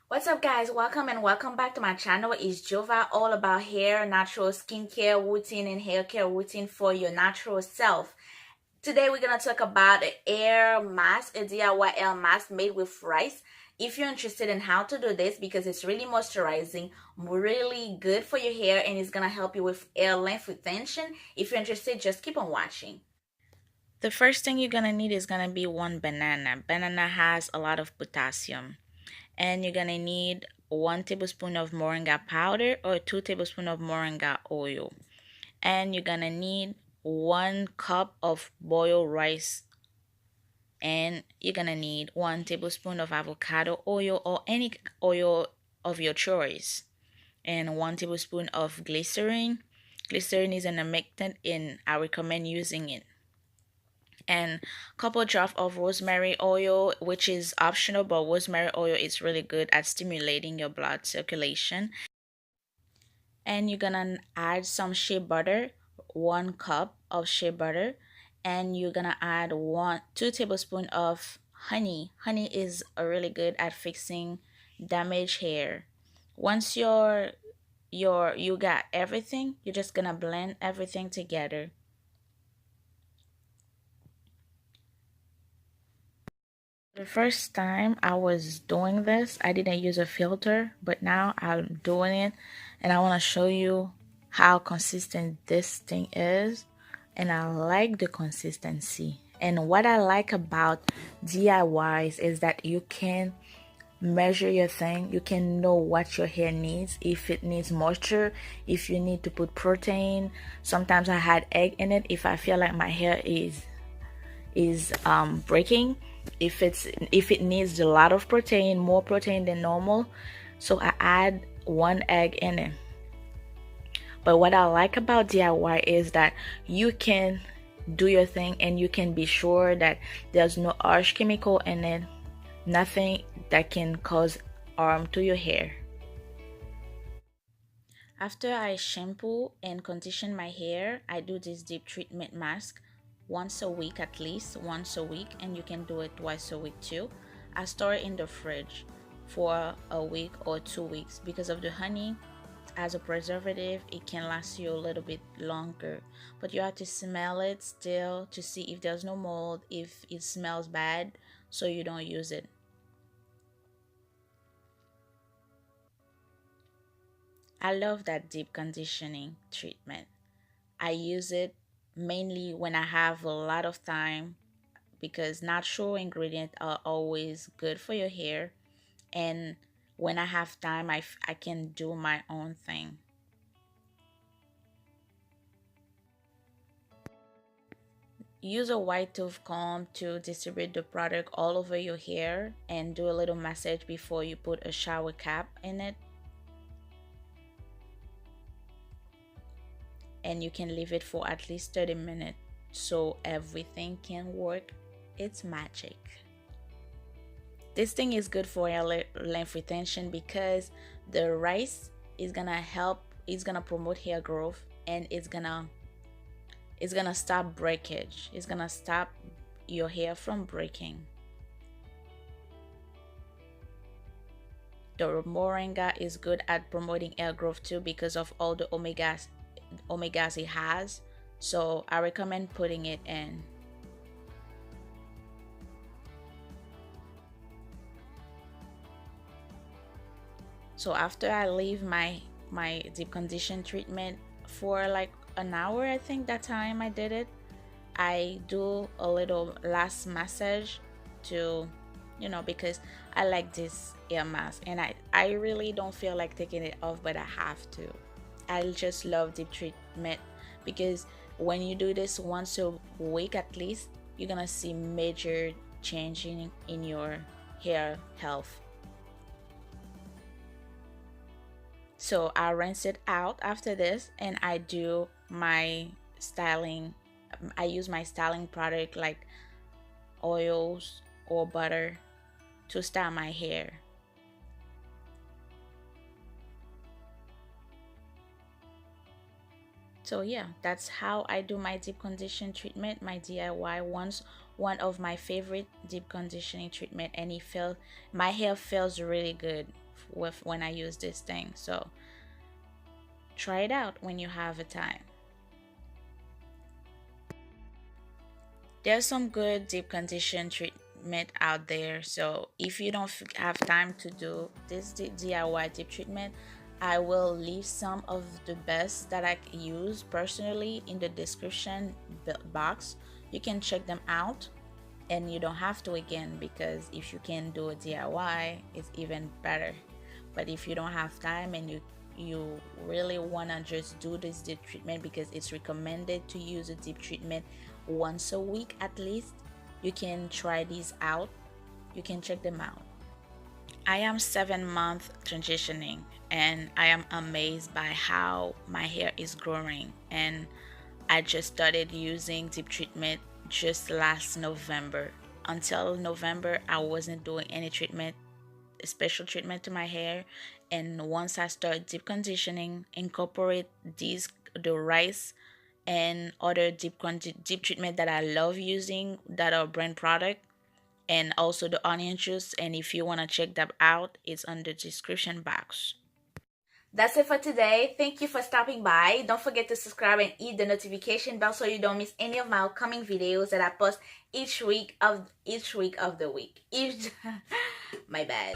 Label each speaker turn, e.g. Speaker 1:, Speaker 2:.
Speaker 1: What's up, guys? Welcome and welcome back to my channel. It's Jova, all about hair, natural skincare routine, and hair care routine for your natural self. Today, we're gonna talk about an air mask, a DIY air mask made with rice. If you're interested in how to do this, because it's really moisturizing, really good for your hair, and it's gonna help you with hair length retention. If you're interested, just keep on watching. The first thing you're gonna need is gonna be one banana. Banana has a lot of potassium. And you're gonna need 1 tablespoon of moringa powder or 2 tablespoons of moringa oil. And you're gonna need 1 cup of boiled rice. And you're gonna need 1 tablespoon of avocado oil or any oil of your choice. And 1 tablespoon of glycerin. Glycerin is an humectant and I recommend using it, and couple drops of rosemary oil, which is optional, but rosemary oil is really good at stimulating your blood circulation. And you're gonna add some shea butter, 1 cup of shea butter, and you're gonna add 2 tablespoons of honey. Honey is really good at fixing damaged hair. Once you got everything, you're just gonna blend everything together. The first time I was doing this, I didn't use a filter, but now I'm doing it and I want to show you how consistent this thing is. And I like the consistency. And what I like about DIYs is that you can measure your thing. You can know what your hair needs, if it needs moisture, if you need to put protein. Sometimes I had egg in it if I feel like my hair is breaking, if it needs a lot of protein, more protein than normal, so I add 1 egg in it. But what I like about DIY is that you can do your thing and you can be sure that there's no harsh chemical in it, nothing that can cause harm to your hair. After I shampoo and condition my hair, I do this deep treatment mask once a week, at least once a week, and you can do it twice a week too. I store it in the fridge for a week or 2 weeks because of the honey. As a preservative, it can last you a little bit longer, but you have to smell it still to see if there's no mold, if it smells bad, so you don't use it. I love that deep conditioning treatment. I use it mainly when I have a lot of time because natural ingredients are always good for your hair. And when I have time, I can do my own thing. Use a white tooth comb to distribute the product all over your hair and do a little massage before you put a shower cap in it. And you can leave it for at least 30 minutes so everything can work its magic. This thing is good for hair length retention because the rice is gonna help, it's gonna promote hair growth, and it's gonna stop breakage. It's gonna stop your hair from breaking. The moringa is good at promoting hair growth too because of all the omegas it has, so I recommend putting it in. So after I leave my deep condition treatment for like an hour, I think that time I did it, I do a little last massage to, because I like this ear mask and I really don't feel like taking it off, but I have to. I just love deep treatment because when you do this once a week at least, you're gonna see major change in your hair health. So I rinse it out after this and I do my styling. I use my styling product like oils or butter to style my hair. So yeah, that's how I do my deep condition treatment, my DIY ones. One of my favorite deep conditioning treatment, and my hair feels really good with when I use this thing. So try it out when you have a time. There's some good deep condition treatment out there. So if you don't have time to do this DIY deep treatment, I will leave some of the best that I use personally in the description box. You can check them out, and you don't have to again, because if you can do a DIY, it's even better. But if you don't have time and you really want to just do this deep treatment, because it's recommended to use a deep treatment once a week at least, you can try these out. You can check them out. I am 7 months transitioning, and I am amazed by how my hair is growing. And I just started using deep treatment just last November. Until November, I wasn't doing any treatment, special treatment to my hair. And once I start deep conditioning, incorporate the rice and other deep treatment that I love using, that are brand product, and also the onion juice. And if you want to check that out, it's on the description box. That's it for today. Thank you for stopping by. Don't forget to subscribe and hit the notification bell so you don't miss any of my upcoming videos that I post each week of the week. My bad.